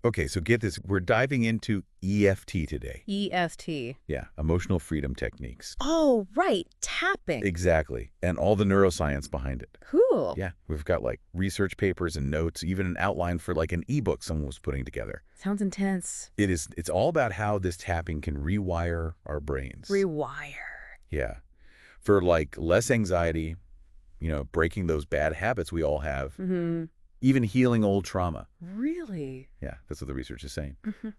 Okay, so get this. We're diving into EFT today. EFT. Yeah, emotional freedom techniques. Oh, right. Tapping. Exactly. And all the neuroscience behind it. Cool. Yeah, we've got like research papers and notes, even an outline for like an ebook someone was putting together. Sounds intense. It's all about how this tapping can rewire our brains. Rewire. Yeah. For like less anxiety, breaking those bad habits we all have, even healing old trauma. Really? Yeah, that's what the research is saying.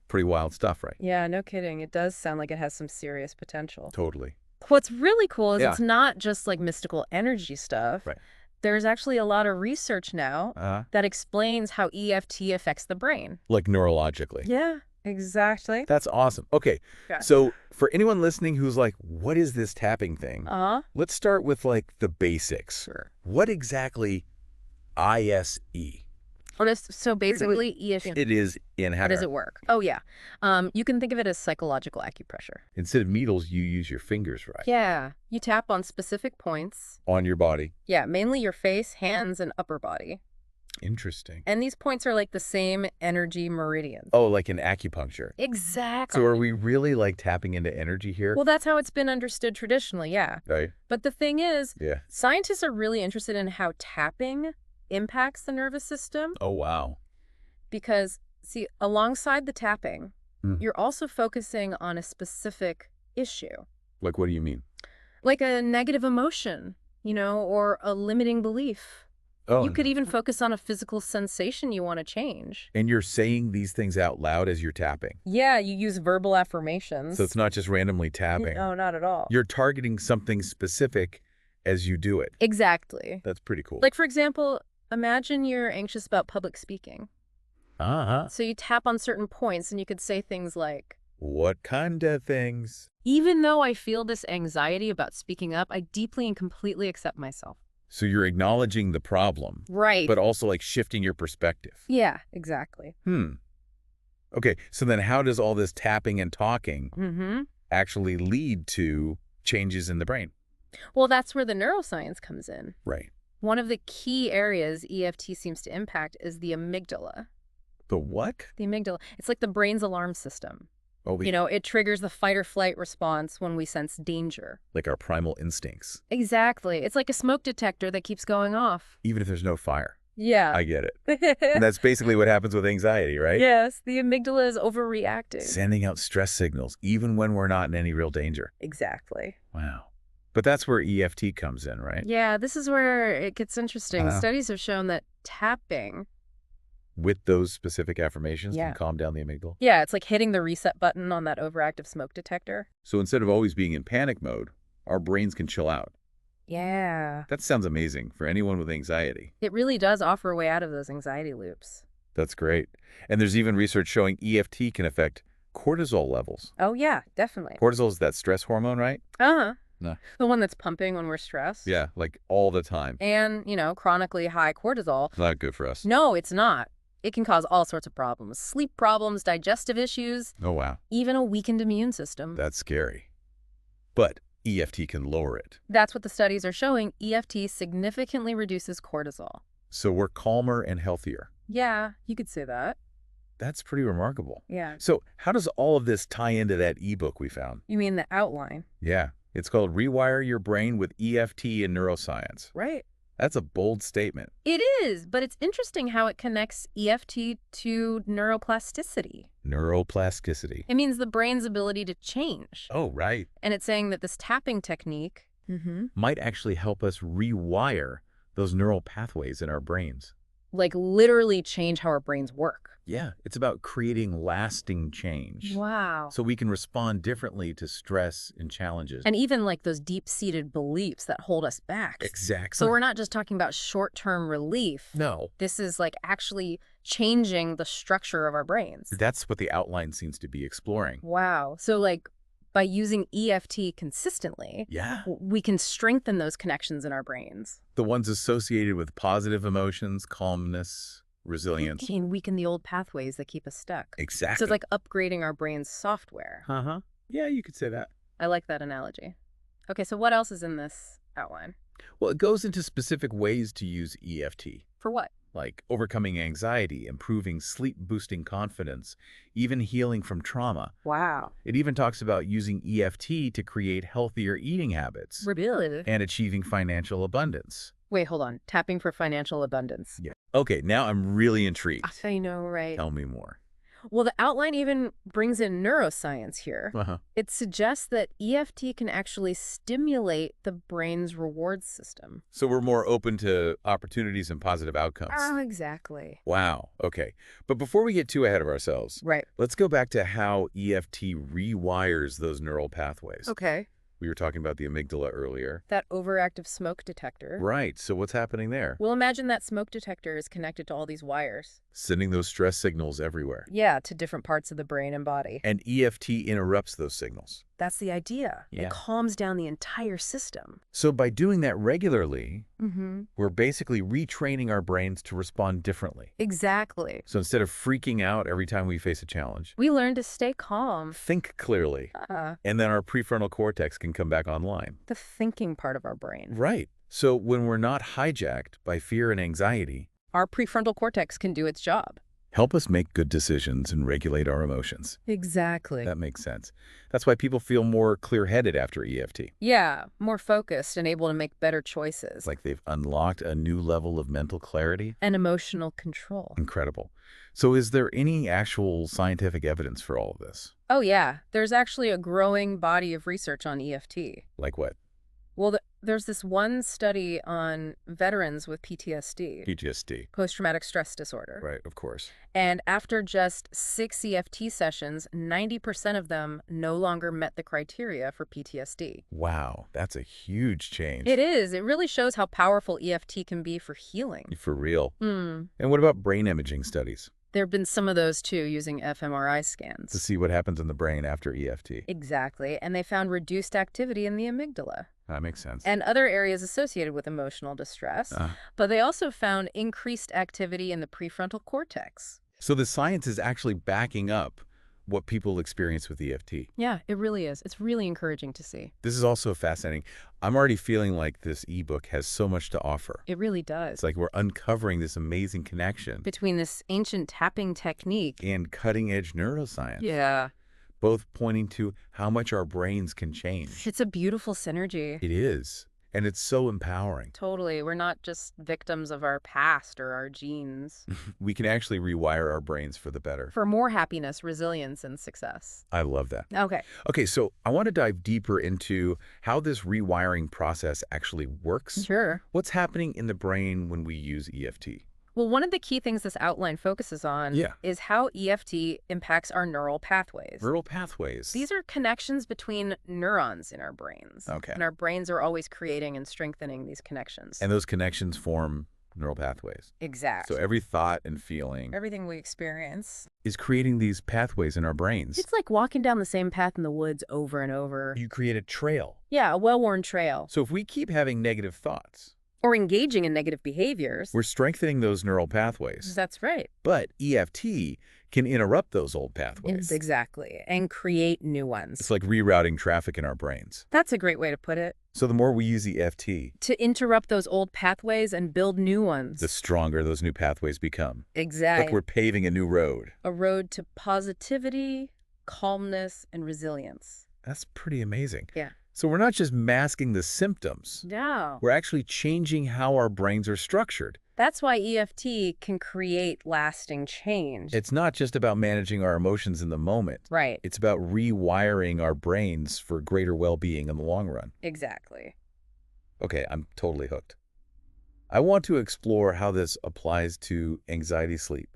Pretty wild stuff, right? Yeah, no kidding. It does sound like it has some serious potential. Totally. What's really cool is Yeah. it's not just like mystical energy stuff. Right. There's actually a lot of research now that explains how EFT affects the brain. Like neurologically. Yeah, exactly. That's awesome. Okay, Yeah. so for anyone listening who's like, what is this tapping thing? Uh-huh. Let's start with like the basics. Sure. What exactly ISE? So basically, EFT. It is in How does it work? Oh, yeah. You can think of it as psychological acupressure. Instead of needles, you use your fingers, right? Yeah. You tap on specific points. On your body. Yeah, mainly your face, hands, and upper body. Interesting. And these points are like the same energy meridians. Oh, like in acupuncture. Exactly. So are we really like tapping into energy here? Well, that's how it's been understood traditionally, yeah. Right. But the thing is, Yeah. scientists are really interested in how tapping impacts the nervous system Oh, wow. because, see, alongside the tapping, Mm. you're also focusing on a specific issue, Like, what do you mean? like a negative emotion, or a limiting belief. Oh, You could even focus on a physical sensation you want to change. and you're saying these things out loud as you're tapping. Yeah, you use verbal affirmations. So it's not just randomly tapping. No, not at all. You're targeting something specific as you do it. Exactly. That's pretty cool. Like, for example, imagine you're anxious about public speaking. So you tap on certain points and you could say things like, What kind of things? even though I feel this anxiety about speaking up, I deeply and completely accept myself. So you're acknowledging the problem, Right. but also like shifting your perspective. Yeah, exactly. Okay, so then how does all this tapping and talking actually lead to changes in the brain? Well, that's where the neuroscience comes in. Right. One of the key areas EFT seems to impact is the amygdala. The what? The amygdala. It's like the brain's alarm system. Oh, It triggers the fight or flight response when we sense danger. like our primal instincts, Exactly. It's like a smoke detector that keeps going off. even if there's no fire. Yeah. I get it. And that's basically what happens with anxiety, right? Yes, the amygdala is overreacting. Sending out stress signals, even when we're not in any real danger. Exactly. Wow. But that's where EFT comes in, right? Yeah, this is where it gets interesting. Uh-huh. Studies have shown that tapping, With those specific affirmations Yeah. can calm down the amygdala. yeah, it's like hitting the reset button on that overactive smoke detector. So instead of always being in panic mode, our brains can chill out. Yeah. That sounds amazing for anyone with anxiety. It really does offer a way out of those anxiety loops. That's great. And there's even research showing EFT can affect cortisol levels. Oh, yeah, definitely. Cortisol is that stress hormone, right? Uh-huh. No. The one that's pumping when we're stressed. Yeah, like all the time. And, chronically high cortisol. It's not good for us. No, it's not. It can cause all sorts of problems. Sleep problems, digestive issues, Oh, wow. even a weakened immune system. That's scary. But EFT can lower it. That's what the studies are showing. EFT significantly reduces cortisol. So we're calmer and healthier. Yeah, you could say that. That's pretty remarkable. Yeah. So how does all of this tie into that ebook we found? You mean the outline? Yeah, it's called Rewire Your Brain with EFT and Neuroscience. Right. That's a bold statement. It is, but it's interesting how it connects EFT to neuroplasticity. Neuroplasticity. It means the brain's ability to change. Oh, right. And it's saying that this tapping technique Might actually help us rewire those neural pathways in our brains. like literally change how our brains work. Yeah, it's about creating lasting change. Wow. So we can respond differently to stress and challenges. And even like those deep-seated beliefs that hold us back. Exactly. So we're not just talking about short-term relief. No. This is like actually changing the structure of our brains. That's what the outline seems to be exploring. Wow. So like by using EFT consistently, Yeah. we can strengthen those connections in our brains. The ones associated with positive emotions, calmness, resilience. And weaken the old pathways that keep us stuck. Exactly. So it's like upgrading our brain's software. Uh-huh. Yeah, you could say that. I like that analogy. Okay, so what else is in this outline? Well, it goes into specific ways to use EFT. For what? like overcoming anxiety, improving sleep-boosting confidence, even healing from trauma. Wow. It even talks about using EFT to create healthier eating habits Really? and achieving financial abundance. Wait, hold on. Tapping for financial abundance. Yeah. Okay, now I'm really intrigued. I know, right? Tell me more. Well, the outline even brings in neuroscience here. Uh-huh. It suggests that EFT can actually stimulate the brain's reward system. So we're more open to opportunities and positive outcomes. Oh, exactly. Wow. Okay. But before we get too ahead of ourselves, Right. let's go back to how EFT rewires those neural pathways. Okay. We were talking about the amygdala earlier. That overactive smoke detector. Right. So what's happening there? Well, imagine that smoke detector is connected to all these wires. Sending those stress signals everywhere. Yeah, to different parts of the brain and body. And EFT interrupts those signals. That's the idea. Yeah. It calms down the entire system. So by doing that regularly, Mm-hmm. we're basically retraining our brains to respond differently. Exactly. So instead of freaking out every time we face a challenge, We learn to stay calm. think clearly, and then our prefrontal cortex can come back online. The thinking part of our brain. Right. So when we're not hijacked by fear and anxiety, Our prefrontal cortex can do its job. help us make good decisions and regulate our emotions. Exactly. That makes sense. That's why people feel more clear-headed after EFT. Yeah, more focused and able to make better choices. It's like they've unlocked a new level of mental clarity. And emotional control. Incredible. So is there any actual scientific evidence for all of this? Oh, yeah. There's actually a growing body of research on EFT. Like what? Well, there's this one study on veterans with PTSD, PTSD. post-traumatic stress disorder. Right, of course. And after just 6 EFT sessions, 90% of them no longer met the criteria for PTSD. Wow, that's a huge change. It is. It really shows how powerful EFT can be for healing. For real. Hmm. And what about brain imaging studies? There have been some of those, too, using fMRI scans. To see what happens in the brain after EFT. Exactly. And they found reduced activity in the amygdala That makes sense. and other areas associated with emotional distress. But they also found increased activity in the prefrontal cortex. So the science is actually backing up what people experience with EFT. Yeah, it really is. It's really encouraging to see. This is also fascinating. I'm already feeling like this ebook has so much to offer. It really does. It's like we're uncovering this amazing connection Between this ancient tapping technique. and cutting-edge neuroscience. Yeah. Both pointing to how much our brains can change. It's a beautiful synergy. It is. And it's so empowering. Totally. We're not just victims of our past or our genes. We can actually rewire our brains for the better. For more happiness, resilience, and success. I love that. Okay. Okay, so I want to dive deeper into how this rewiring process actually works. Sure. What's happening in the brain when we use EFT? Well, one of the key things this outline focuses on is how EFT impacts our neural pathways. Neural pathways. These are connections between neurons in our brains. Okay. And our brains are always creating and strengthening these connections. And those connections form neural pathways. Exactly. So every thought and feeling Everything we experience. is creating these pathways in our brains. It's like walking down the same path in the woods over and over. You create a trail. Yeah, a well-worn trail. So if we keep having negative thoughts, Or engaging in negative behaviors. we're strengthening those neural pathways. That's right. But EFT can interrupt those old pathways. Exactly. And create new ones. It's like rerouting traffic in our brains. That's a great way to put it. So the more we use EFT, To interrupt those old pathways and build new ones. the stronger those new pathways become. Exactly. Like we're paving a new road. A road to positivity, calmness, and resilience. That's pretty amazing. Yeah. So we're not just masking the symptoms. No. We're actually changing how our brains are structured. That's why EFT can create lasting change. It's not just about managing our emotions in the moment. Right. It's about rewiring our brains for greater well-being in the long run. Exactly. Okay, I'm totally hooked. I want to explore how this applies to anxiety sleep,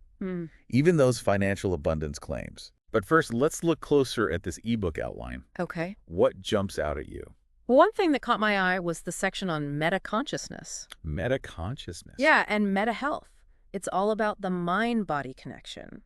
even those financial abundance claims. But first, let's look closer at this ebook outline. Okay. What jumps out at you? Well, one thing that caught my eye was the section on meta-consciousness. Meta-consciousness. Yeah, and meta-health. It's all about the mind-body connection.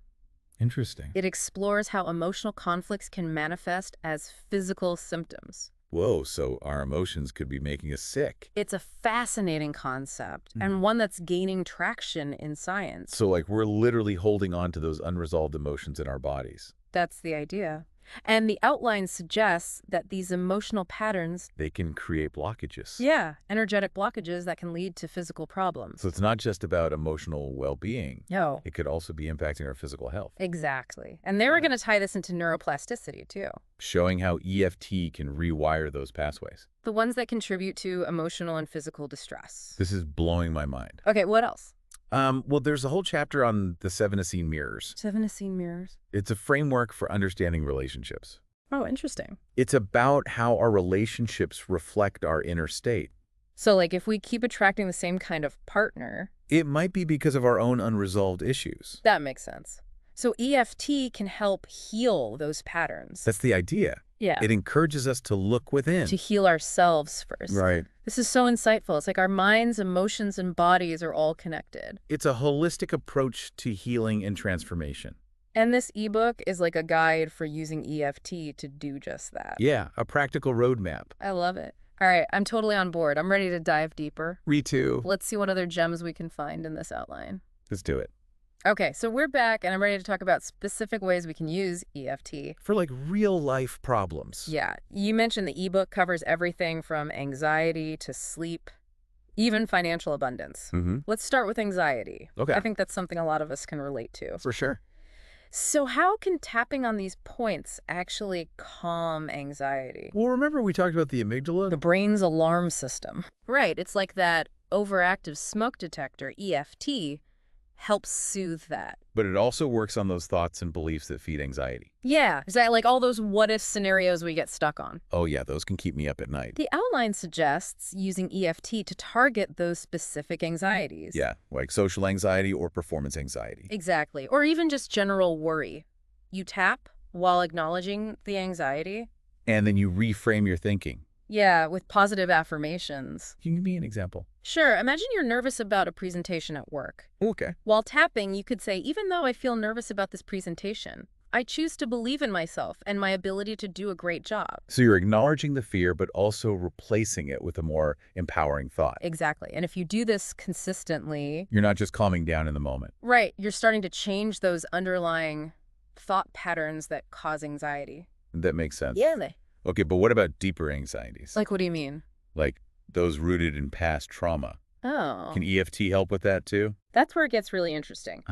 Interesting. It explores how emotional conflicts can manifest as physical symptoms. Whoa, so our emotions could be making us sick. It's a fascinating concept and one that's gaining traction in science. So like we're literally holding on to those unresolved emotions in our bodies. That's the idea. And the outline suggests that these emotional patterns, they can create blockages. yeah, energetic blockages that can lead to physical problems. So it's not just about emotional well-being. No. It could also be impacting our physical health. Exactly. And they were going to tie this into neuroplasticity, too. Showing how EFT can rewire those pathways. The ones that contribute to emotional and physical distress. This is blowing my mind. Okay, what else? Well, there's a whole chapter on the 7 mirrors. 7 mirrors. It's a framework for understanding relationships. Oh, interesting. It's about how our relationships reflect our inner state. So, like, if we keep attracting the same kind of partner... It might be because of our own unresolved issues. That makes sense. So EFT can help heal those patterns. That's the idea. Yeah. It encourages us to look within. To heal ourselves first. Right. This is so insightful. It's like our minds, emotions, and bodies are all connected. It's a holistic approach to healing and transformation. And this ebook is like a guide for using EFT to do just that. Yeah, a practical roadmap. I love it. All right, I'm totally on board. I'm ready to dive deeper. Me too. Let's see what other gems we can find in this outline. Let's do it. Okay, so we're back, and I'm ready to talk about specific ways we can use EFT. For like real-life problems. Yeah, you mentioned the ebook covers everything from anxiety to sleep, even financial abundance. Let's start with anxiety. Okay. I think that's something a lot of us can relate to. For sure. So how can tapping on these points actually calm anxiety? Well, remember we talked about the amygdala? The brain's alarm system. Right, it's like that overactive smoke detector, EFT, helps soothe that. But it also works on those thoughts and beliefs that feed anxiety. Yeah, is that like all those what-if scenarios we get stuck on? Oh yeah, those can keep me up at night. The outline suggests using EFT to target those specific anxieties. Yeah, like social anxiety or performance anxiety. Exactly, or even just general worry. You tap while acknowledging the anxiety. And then you reframe your thinking. Yeah, with positive affirmations. Can you give me an example? Sure, imagine you're nervous about a presentation at work. Okay. While tapping, you could say, even though I feel nervous about this presentation, I choose to believe in myself and my ability to do a great job. So you're acknowledging the fear, but also replacing it with a more empowering thought. Exactly. And if you do this consistently... You're not just calming down in the moment. Right. You're starting to change those underlying thought patterns that cause anxiety. That makes sense. Yeah. Okay, but what about deeper anxieties? Like, what do you mean? Like those rooted in past trauma. Oh. Can EFT help with that too? That's where it gets really interesting.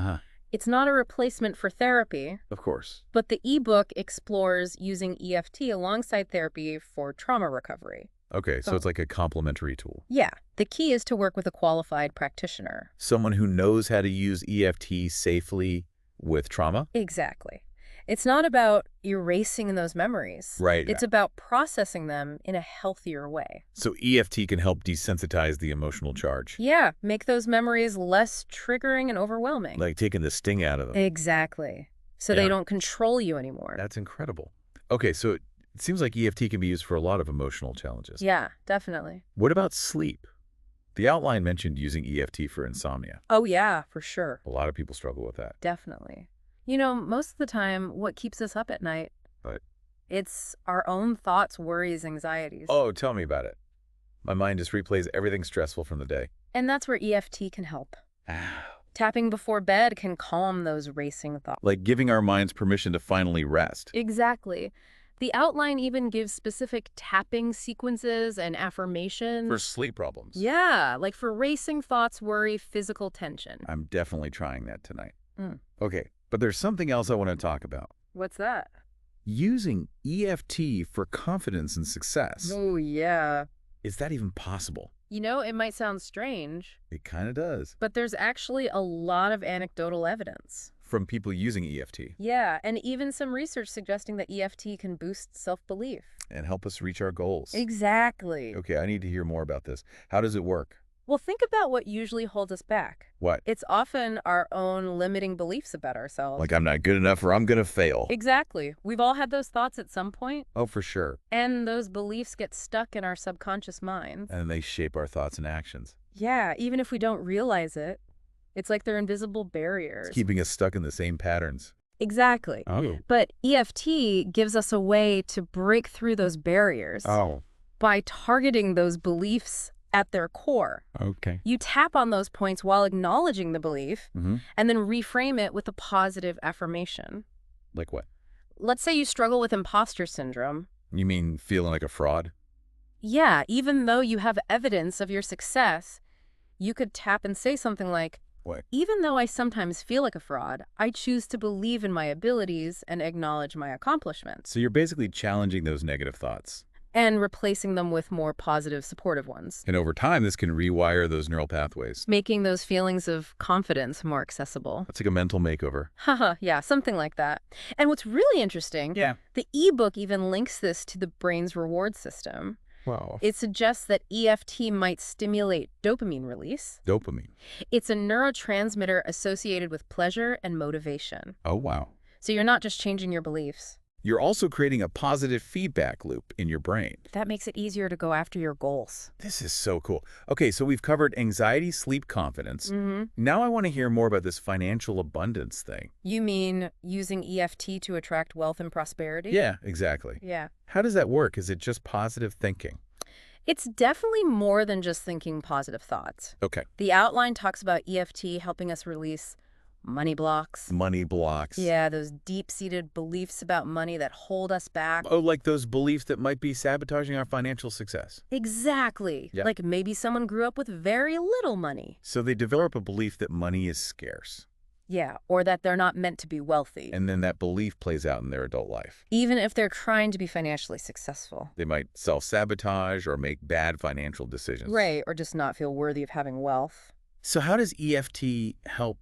It's not a replacement for therapy. Of course. But the ebook explores using EFT alongside therapy for trauma recovery. Okay, so it's like a complementary tool. Yeah. The key is to work with a qualified practitioner. Someone who knows how to use EFT safely with trauma? Exactly. It's not about erasing those memories. Right. It's about processing them in a healthier way. So EFT can help desensitize the emotional charge. Yeah, make those memories less triggering and overwhelming. Like taking the sting out of them. Exactly. So they don't control you anymore. That's incredible. Okay, so it seems like EFT can be used for a lot of emotional challenges. Yeah, definitely. What about sleep? The outline mentioned using EFT for insomnia. Oh, yeah, for sure. A lot of people struggle with that. Definitely. You know, most of the time, what keeps us up at night, But it's our own thoughts, worries, anxieties. oh, tell me about it. My mind just replays everything stressful from the day. And that's where EFT can help. Tapping before bed can calm those racing thoughts. Like giving our minds permission to finally rest. Exactly. The outline even gives specific tapping sequences and affirmations. For sleep problems. Yeah, like for racing thoughts, worry, physical tension. I'm definitely trying that tonight. Okay, but there's something else I want to talk about. What's that? Using EFT for confidence and success. Oh, yeah. Is that even possible? You know, it might sound strange, It kind of does. but there's actually a lot of anecdotal evidence. From people using EFT. Yeah, and even some research suggesting that EFT can boost self-belief. And help us reach our goals. Exactly. Okay, I need to hear more about this. How does it work? Well, think about what usually holds us back. What? It's often our own limiting beliefs about ourselves. Like I'm not good enough or I'm going to fail. Exactly. We've all had those thoughts at some point. Oh, for sure. And those beliefs get stuck in our subconscious minds. And they shape our thoughts and actions. Yeah, even if we don't realize it. It's like they're invisible barriers. It's keeping us stuck in the same patterns. Exactly. Oh. But EFT gives us a way to break through those barriers by targeting those beliefs at their core. Okay. You tap on those points while acknowledging the belief and then reframe it with a positive affirmation. Like what? let's say you struggle with imposter syndrome. You mean feeling like a fraud? Yeah, even though you have evidence of your success, you could tap and say something like, What? even though I sometimes feel like a fraud, I choose to believe in my abilities and acknowledge my accomplishments. So you're basically challenging those negative thoughts. And replacing them with more positive, supportive ones. And over time, this can rewire those neural pathways. Making those feelings of confidence more accessible. That's like a mental makeover. Haha, yeah, something like that. And what's really interesting, the ebook even links this to the brain's reward system. Wow. It suggests that EFT might stimulate dopamine release. Dopamine. It's a neurotransmitter associated with pleasure and motivation. Oh, wow. So you're not just changing your beliefs. You're also creating a positive feedback loop in your brain. That makes it easier to go after your goals. This is so cool. Okay, so we've covered anxiety, sleep, confidence. Now I want to hear more about this financial abundance thing. You mean using EFT to attract wealth and prosperity? Yeah, exactly. Yeah. How does that work? Is it just positive thinking? It's definitely more than just thinking positive thoughts. Okay. The outline talks about EFT helping us release money blocks. Money blocks. Yeah, those deep-seated beliefs about money that hold us back. Oh, like those beliefs that might be sabotaging our financial success. Exactly. Yeah. Like maybe someone grew up with very little money. So they develop a belief that money is scarce. Yeah, or that they're not meant to be wealthy. And then that belief plays out in their adult life. Even if they're trying to be financially successful. They might self-sabotage or make bad financial decisions. Right, or just not feel worthy of having wealth. So how does EFT help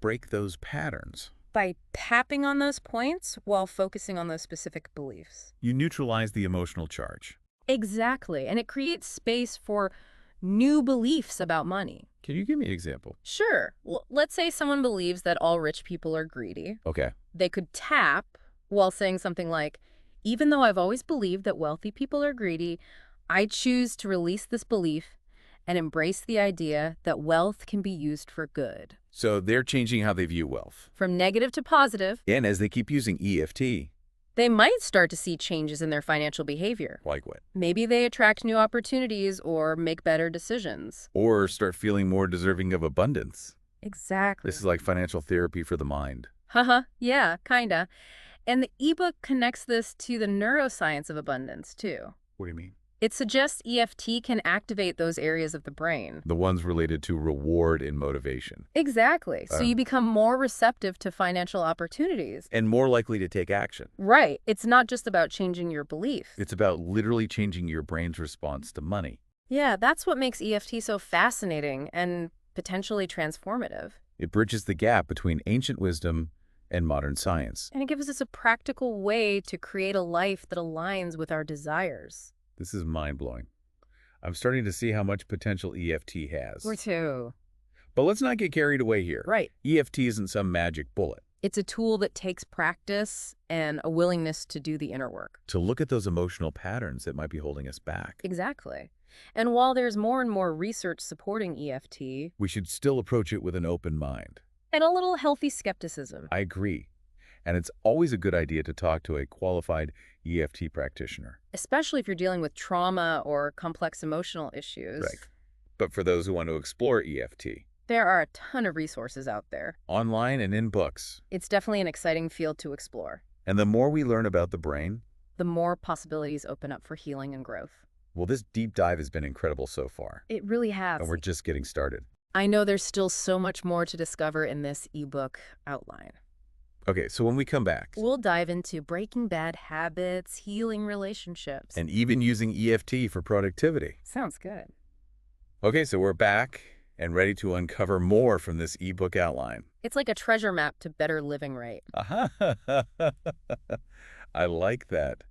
break those patterns? By tapping on those points while focusing on those specific beliefs. You neutralize the emotional charge. Exactly, and it creates space for new beliefs about money. Can you give me an example? Sure. Let's say someone believes that all rich people are greedy. Okay. They could tap while saying something like, even though I've always believed that wealthy people are greedy, I choose to release this belief and embrace the idea that wealth can be used for good. So they're changing how they view wealth. From negative to positive. And as they keep using EFT. They might start to see changes in their financial behavior. Like what? Maybe they attract new opportunities or make better decisions. Or start feeling more deserving of abundance. Exactly. This is like financial therapy for the mind. Haha, yeah, kinda. And the ebook connects this to the neuroscience of abundance, too. What do you mean? It suggests EFT can activate those areas of the brain. The ones related to reward and motivation. Exactly. So you become more receptive to financial opportunities. And more likely to take action. Right. It's not just about changing your belief. It's about literally changing your brain's response to money. Yeah, that's what makes EFT so fascinating and potentially transformative. It bridges the gap between ancient wisdom and modern science. And it gives us a practical way to create a life that aligns with our desires. This is mind-blowing. I'm starting to see how much potential EFT has. Me too. But let's not get carried away here. Right. EFT isn't some magic bullet. It's a tool that takes practice and a willingness to do the inner work. To look at those emotional patterns that might be holding us back. Exactly. And while there's more and more research supporting EFT, we should still approach it with an open mind. And a little healthy skepticism. I agree. And it's always a good idea to talk to a qualified EFT practitioner. Especially if you're dealing with trauma or complex emotional issues. Right. But for those who want to explore EFT, there are a ton of resources out there. Online and in books. It's definitely an exciting field to explore. And the more we learn about the brain, the more possibilities open up for healing and growth. Well, this deep dive has been incredible so far. It really has. And we're just getting started. I know there's still so much more to discover in this ebook outline. Okay, so when we come back, we'll dive into breaking bad habits, healing relationships, and even using EFT for productivity. Sounds good. Okay, so we're back and ready to uncover more from this ebook outline. It's like a treasure map to better living right. I like that.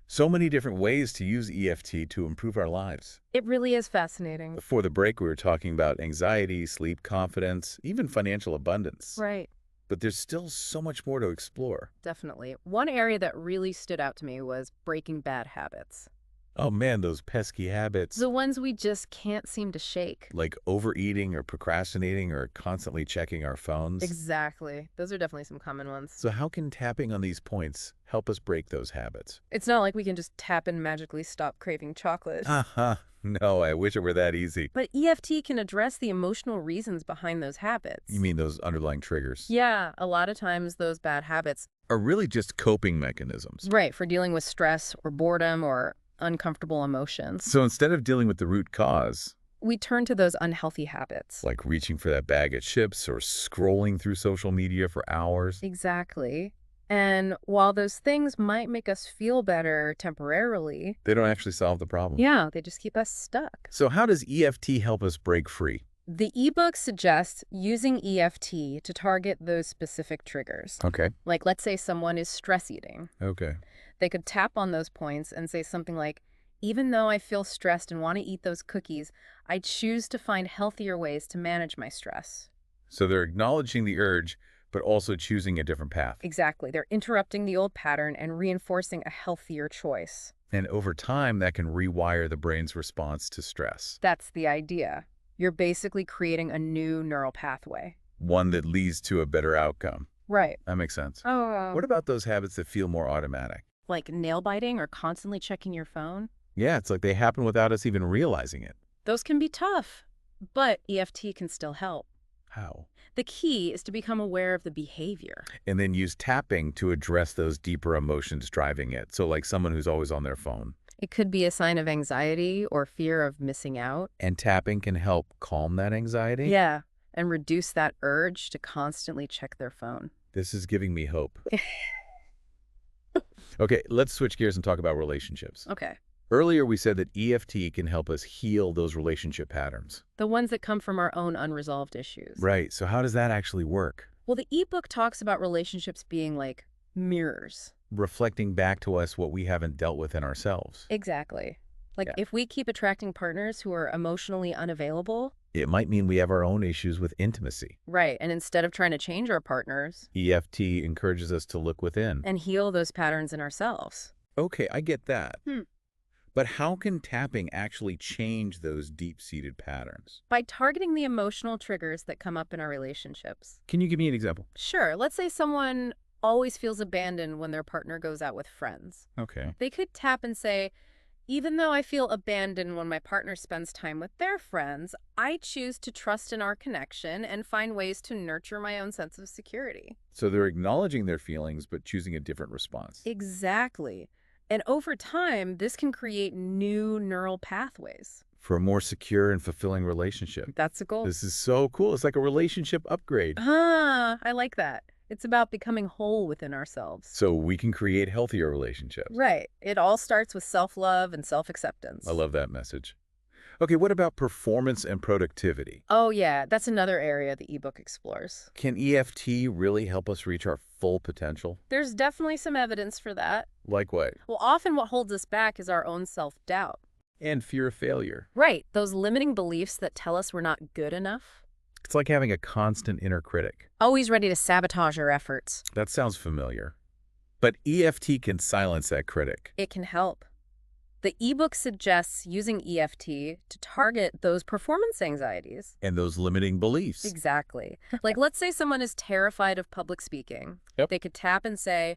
So many different ways to use EFT to improve our lives. It really is fascinating. Before the break, we were talking about anxiety, sleep, confidence, even financial abundance. Right. But there's still so much more to explore. Definitely. One area that really stood out to me was breaking bad habits. Oh man, those pesky habits. The ones we just can't seem to shake. Like overeating or procrastinating or constantly checking our phones. Exactly. Those are definitely some common ones. So how can tapping on these points help us break those habits? It's not like we can just tap and magically stop craving chocolate. Haha, no, I wish it were that easy. But EFT can address the emotional reasons behind those habits. You mean those underlying triggers? Yeah, a lot of times those bad habits. Are really just coping mechanisms. Right, for dealing with stress or boredom or uncomfortable emotions. So instead of dealing with the root cause, We turn to those unhealthy habits. like reaching for that bag of chips or scrolling through social media for hours, Exactly. And while those things might make us feel better temporarily, they don't actually solve the problem. yeah, they just keep us stuck. So how does EFT help us break free? The ebook suggests using EFT to target those specific triggers. Okay. Like, let's say someone is stress eating. Okay. They could tap on those points and say something like, even though I feel stressed and want to eat those cookies, I choose to find healthier ways to manage my stress. So they're acknowledging the urge, but also choosing a different path. Exactly. They're interrupting the old pattern and reinforcing a healthier choice. And over time, that can rewire the brain's response to stress. That's the idea. You're basically creating a new neural pathway. One that leads to a better outcome. Right. That makes sense. Oh, What about those habits that feel more automatic? like nail biting or constantly checking your phone? Yeah, it's like they happen without us even realizing it. Those can be tough, but EFT can still help. How? The key is to become aware of the behavior. And then use tapping to address those deeper emotions driving it. So like someone who's always on their phone. It could be a sign of anxiety or fear of missing out. And tapping can help calm that anxiety? Yeah, and reduce that urge to constantly check their phone. This is giving me hope. Okay, let's switch gears and talk about relationships. Okay. Earlier, we said that EFT can help us heal those relationship patterns. The ones that come from our own unresolved issues. Right, so how does that actually work? Well, the ebook talks about relationships being like mirrors. Reflecting back to us what we haven't dealt with in ourselves. Exactly. Like, Yeah. if we keep attracting partners who are emotionally unavailable, It might mean we have our own issues with intimacy. right, and instead of trying to change our partners EFT encourages us to look within. and heal those patterns in ourselves. Okay, I get that. Hmm. But how can tapping actually change those deep-seated patterns? By targeting the emotional triggers that come up in our relationships. Can you give me an example? Sure, let's say someone always feels abandoned when their partner goes out with friends. Okay. They could tap and say, even though I feel abandoned when my partner spends time with their friends, I choose to trust in our connection and find ways to nurture my own sense of security. So they're acknowledging their feelings, but choosing a different response. Exactly. And over time, this can create new neural pathways. For a more secure and fulfilling relationship. That's the goal. This is so cool. It's like a relationship upgrade. Ah, I like that. It's about becoming whole within ourselves. So we can create healthier relationships. Right. It all starts with self-love and self-acceptance. I love that message. Okay, what about performance and productivity? Oh, yeah. That's another area the ebook explores. Can EFT really help us reach our full potential? There's definitely some evidence for that. Like what? Well, often what holds us back is our own self-doubt. And fear of failure. Right. Those limiting beliefs that tell us we're not good enough. It's like having a constant inner critic. Always ready to sabotage our efforts. That sounds familiar. But EFT can silence that critic. It can help. The ebook suggests using EFT to target those performance anxieties. And those limiting beliefs. Exactly. Like, let's say someone is terrified of public speaking. Yep. They could tap and say,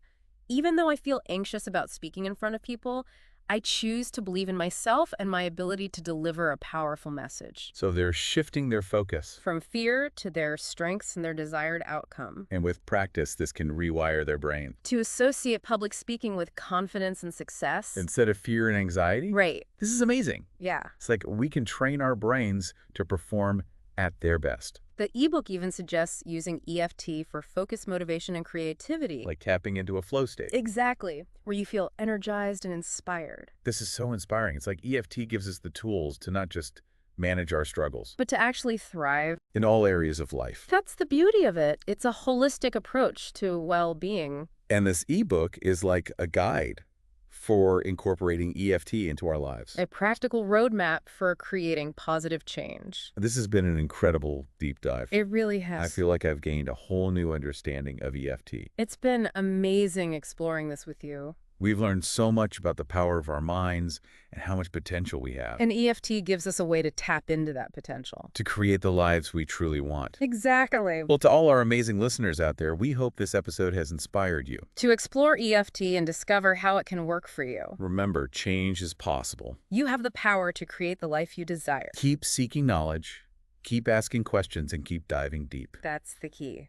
even though I feel anxious about speaking in front of people, I choose to believe in myself and my ability to deliver a powerful message. So they're shifting their focus. From fear to their strengths and their desired outcome. And with practice, this can rewire their brain. To associate public speaking with confidence and success. Instead of fear and anxiety? Right. This is amazing. Yeah. It's like we can train our brains to perform at their best. The ebook even suggests using EFT for focus, motivation, and creativity. Like tapping into a flow state. Exactly. Where you feel energized and inspired. This is so inspiring. It's like EFT gives us the tools to not just manage our struggles, But to actually thrive. in all areas of life. That's the beauty of it. It's a holistic approach to well-being. And this ebook is like a guide for incorporating EFT into our lives. A practical roadmap for creating positive change. This has been an incredible deep dive. It really has. I feel like I've gained a whole new understanding of EFT. It's been amazing exploring this with you. We've learned so much about the power of our minds and how much potential we have And EFT gives us a way to tap into that potential. to create the lives we truly want. Exactly. Well, to all our amazing listeners out there, we hope this episode has inspired you. To explore EFT and discover how it can work for you. Remember, change is possible. You have the power to create the life you desire. Keep seeking knowledge, keep asking questions, and keep diving deep. That's the key.